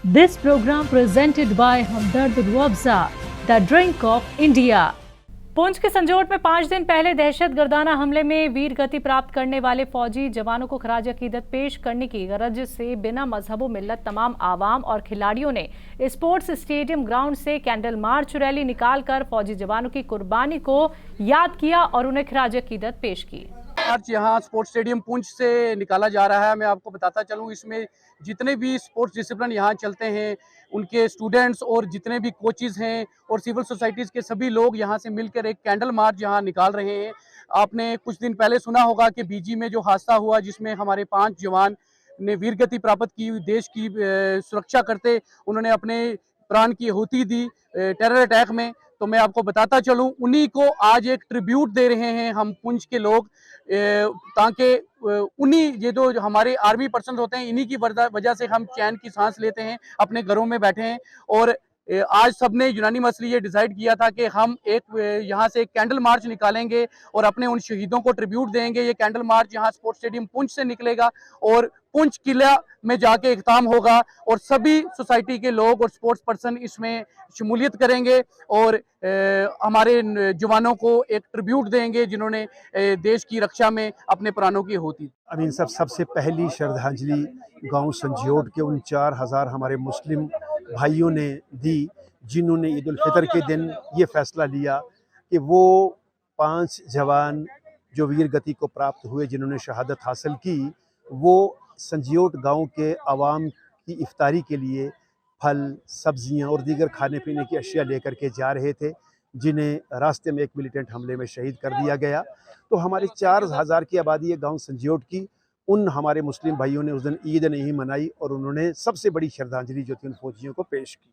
This program presented by Hamdard Ruabza, the drink of India. Poonch के संजोट में 5 दिन पहले दहशत गर्दाना हमले में वीर गति प्राप्त करने वाले फौजी जवानों को खराज अकीदत पेश करने की गरज से बिना मजहब मिल्लत तमाम आवाम और खिलाड़ियों ने स्पोर्ट्स स्टेडियम ग्राउंड से कैंडल मार्च रैली निकालकर फौजी जवानों की कुर्बानी को याद किया और उन्हें खराज अकीदत पेश की। मार्च यहाँ स्पोर्ट्स स्टेडियम पुंछ से निकाला जा रहा है। मैं आपको बताता चलूँ, इसमें जितने भी स्पोर्ट्स डिसिप्लिन यहाँ चलते हैं, उनके स्टूडेंट्स और जितने भी कोचेस हैं और सिविल सोसाइटीज़ के सभी लोग यहाँ से मिलकर एक कैंडल मार्च यहाँ निकाल रहे हैं। आपने कुछ दिन पहले सुना होगा कि बीजी में जो हादसा हुआ, जिसमें हमारे 5 जवान ने वीरगति प्राप्त की, देश की सुरक्षा करते उन्होंने अपने प्राण की आहुति दी टेरर अटैक में। तो मैं आपको बताता चलूं, उन्हीं को आज एक ट्रिब्यूट दे रहे हैं हम पुंछ के लोग, ताकि उन्हीं ये जो हमारे आर्मी पर्सन होते हैं, इन्हीं की वजह से हम चैन की सांस लेते हैं, अपने घरों में बैठे हैं। और आज सबने यूनानिमसली ये डिसाइड किया था कि हम एक यहाँ से एक कैंडल मार्च निकालेंगे और अपने उन शहीदों को ट्रिब्यूट देंगे। ये कैंडल मार्च यहाँ स्पोर्ट्स स्टेडियम पुंछ से निकलेगा और पुंछ किला में जाके इख्ताम होगा और सभी सोसाइटी के लोग और स्पोर्ट्स पर्सन इसमें शमूलियत करेंगे और हमारे जवानों को एक ट्रिब्यूट देंगे जिन्होंने देश की रक्षा में अपने प्राणों की आहुति। अमीन साहब, सबसे पहली श्रद्धांजलि गांव संजियोट के उन 4000 हमारे मुस्लिम भाइयों ने दी, जिन्होंने ईद उल फितर के दिन ये फैसला लिया कि वो 5 जवान जो वीर गति को प्राप्त हुए, जिन्होंने शहादत हासिल की, वो संजियोट गांव के आवाम की इफ्तारी के लिए फल, सब्जियां और दीगर खाने पीने की अशिया लेकर के जा रहे थे, जिन्हें रास्ते में एक मिलिटेंट हमले में शहीद कर दिया गया। तो हमारी 4000 की आबादी है गांव संजियोट की। उन हमारे मुस्लिम भाइयों ने उस दिन ईद नहीं मनाई और उन्होंने सबसे बड़ी श्रद्धांजलि जो थी उन फौजियों को पेश की।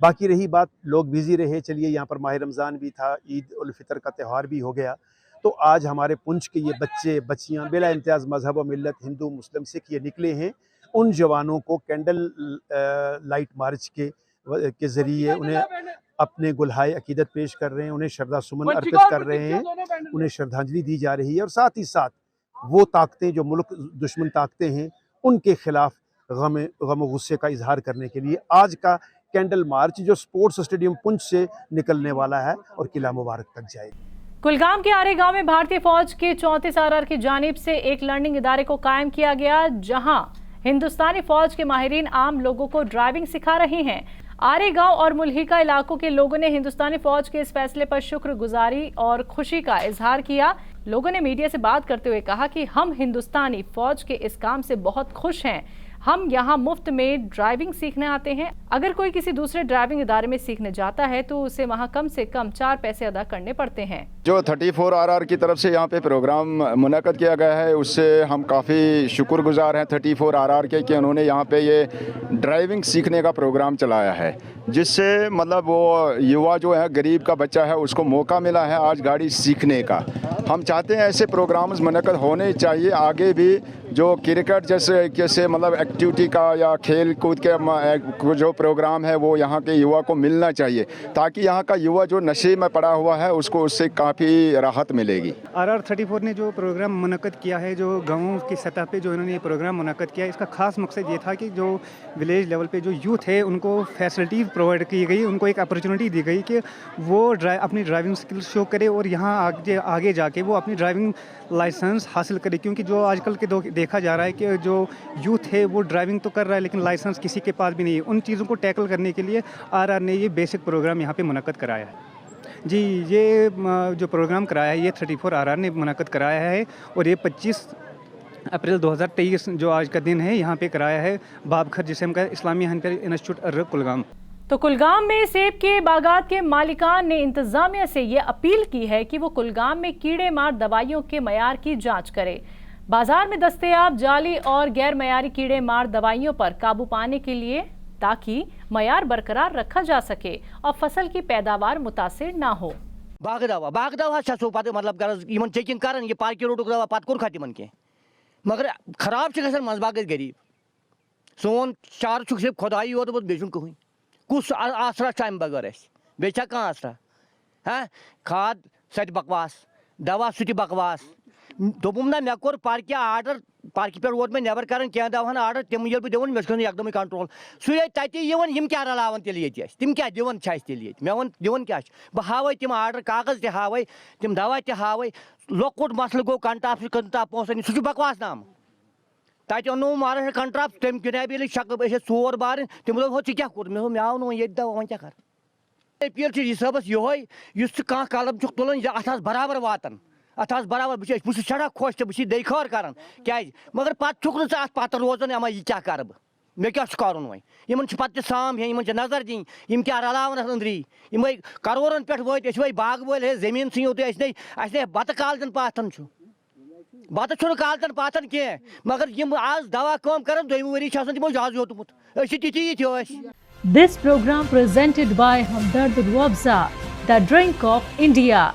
बाकी रही बात, लोग बिजी रहे, चलिए यहाँ पर माह रमज़ान भी था, ईद उल फितर का त्यौहार भी हो गया। तो आज हमारे पुंछ के ये बच्चे बच्चियाँ बिला इम्तियाज़ मजहब व मिल्लत, हिंदू मुस्लिम सिख, ये निकले हैं उन जवानों को कैंडल लाइट मार्च के ज़रिए उन्हें अपने गुलहाए अकीदत पेश कर रहे हैं, उन्हें श्रद्धा सुमन अर्पित कर रहे हैं, उन्हें श्रद्धांजलि दी जा रही है। और साथ ही साथ वो ताकतें जो मुल्क दुश्मन ताकतें हैं, उनके खिलाफ गम गुस्से का इजहार करने के लिए आज का कैंडल मार्च जो स्पोर्ट्स स्टेडियम पुंछ से निकलने वाला है और किला मुबारक तक जाएगी। कुलगाम के आरे गांव में भारतीय फौज के 34 RR की जानिब से एक लर्निंग इदारे को कायम किया गया, जहां हिंदुस्तानी फौज के माहिरीन आम लोगों को ड्राइविंग सिखा रहे हैं। आरे गांव और मुल्हिका इलाकों के लोगों ने हिंदुस्तानी फौज के इस फैसले पर शुक्रगुजारी और खुशी का इजहार किया। लोगों ने मीडिया से बात करते हुए कहा कि हम हिंदुस्तानी फौज के इस काम से बहुत खुश हैं। हम यहाँ मुफ्त में ड्राइविंग सीखने आते हैं। अगर कोई किसी दूसरे ड्राइविंग इदारे में सीखने जाता है तो उसे वहाँ कम से कम 4 पैसे अदा करने पड़ते हैं। जो 34 RR की तरफ से यहाँ पे प्रोग्राम मुनक्कद किया गया है, उससे हम काफ़ी शुक्रगुजार हैं 34 RR के कि उन्होंने यहाँ पे ये ड्राइविंग सीखने का प्रोग्राम चलाया है, जिससे मतलब वो युवा जो है, गरीब का बच्चा है, उसको मौका मिला है आज गाड़ी सीखने का। हम चाहते हैं ऐसे प्रोग्राम्स मुनक्कद होने चाहिए आगे भी, जो क्रिकेट जैसे मतलब एक्टिविटी का या खेल कूद के जो प्रोग्राम है वो यहाँ के युवा को मिलना चाहिए, ताकि यहाँ का युवा जो नशे में पड़ा हुआ है उसको उससे काफ़ी राहत मिलेगी। RR 34 ने जो प्रोग्राम मुनक्कद किया है, जो गाँवों की सतह पे जो इन्होंने ये प्रोग्राम मुनक्कद किया है, इसका खास मकसद ये था कि जो विलेज लेवल पे जो यूथ है उनको फैसिलिटी प्रोवाइड की गई, उनको एक अपॉर्चुनिटी दी गई कि वो अपनी ड्राइविंग स्किल शो करे और यहाँ आगे जाके वो अपनी ड्राइविंग लाइसेंस हासिल करे। क्योंकि जो आजकल के देखा जा रहा है कि जो यूथ है वो ड्राइविंग तो कर रहा है लेकिन लाइसेंस किसी के पास भी नहीं है। उन चीज़ों को टैकल करने के लिए RR ने ये बेसिक प्रोग्राम यहाँ पे मुनक्कद कराया है। जी, ये जो प्रोग्राम कराया है ये 34 RR ने मुनक्कद कराया है और ये 25 अप्रैल 2023 जो आज का दिन है यहाँ पे कराया है बाबखर जिस्म का इस्लामी हंटर इंस्टीट्यूट अर्र कुलगाम। तो कुलगाम में सेब के बागात के मालिकान ने इंतजामिया से ये अपील की है कि वो कुलगाम में कीड़े मार दवाइयों के मयार की जांच करे। बाजार में दस्तयाब जाली और गैर मयारी कीड़े मार दवाइयों पर काबू पाने के लिए, ताकि मयार बरकरार रखा जा सके और फसल की पैदावार मुतासिर ना हो। बाग दवा मतलब चेकिंग कर ये पार्क रोड दवा पत कोर खा तिमन के, मगर खराब गसन मजबाग गरीब सोन चार सिर्फ खुदाई योत बेचुन कहीं कुछ आसरा टाइम बगैर बेचा कहाँ आसरा है, खाद सत बकवास, दवा सह बकवास, دوٚپُم نہ مےٚ کوٚر پارکہِ آرڈر پارکہِ پٮ۪ٹھ ووت مےٚ نیبر کران کینٛہہ دۄہن آرڈر تِم ییٚلہِ بہٕ دِوان مےٚ چھُ گژھان یکدمٕے کنٹرول سُے تَتہِ یِوان یِم کیٛاہ رلاوان تیٚلہِ ییٚتہِ اَسہِ تِم کیٛاہ دِوان چھِ اَسہِ تیٚلہِ ییٚتہِ مےٚ ووٚن دِوان کیٛاہ چھِ بہٕ ہاوَے تِم آرڈر کاغذ تہِ ہاوَے تِم دوا تہِ ہاوَے لۄکُٹ مسلہٕ گوٚو کنٹاپ پونٛسن سُہ چھُ بکواس نامہٕ تَتہِ اوٚنُم مہاراشٹر کنٹراپ تٔمۍ گِنٛدے ییٚلہِ شکل أسۍ ٲسۍ 4 بارٕنۍ تِمو دوٚپ ہو ژٕ کیٛاہ کوٚر مےٚ دوٚپ مےٚ آو نہٕ وۄنۍ ییٚتہِ دوا وۄنۍ کیٛاہ کَرٕ أپیٖل چھِ یہِ صٲبَس یِہوٚے یُس ژٕ کانٛہہ قلم چھُکھ تُلان اَتھ آس برابر واتان اَتھ آس برابر بہٕ چھُس سٮ۪ٹھاہ خۄش تہٕ بہٕ چھُس دٔے خٲر کران کیٛازِ مگر پَتہٕ چھُکھ نہٕ ژٕ اَتھ پَتہٕ روزان اما یہِ کیٛاہ کَرٕ بہٕ مےٚ کیٛاہ چھُ کَرُن وۄنۍ یِمن چھِ پَتہٕ تہِ سام ہیٚنۍ یِمن چھِ نظر دِنۍ یِم کیٛاہ رلاوان اَتھ أنٛدری یِمے کَرورَن پٮ۪ٹھ وٲتۍ أسۍ وٲتۍ باغہٕ وٲلۍ ہے زٔمیٖن ژھٕنِو تُہۍ اَسہِ نے بَتہٕ کالچَن پاتھن چھُ بَتہٕ چھُنہٕ کالچَن پاتھن کینٛہہ مگر یِم آز دوا کٲم کران 2 ؤری چھِ آسان تِمو زیادٕ یوتمُت أسۍ چھِ تِتی یِتھۍ ٲسۍ This program presented by Hamdard Ruabza, the drink of India.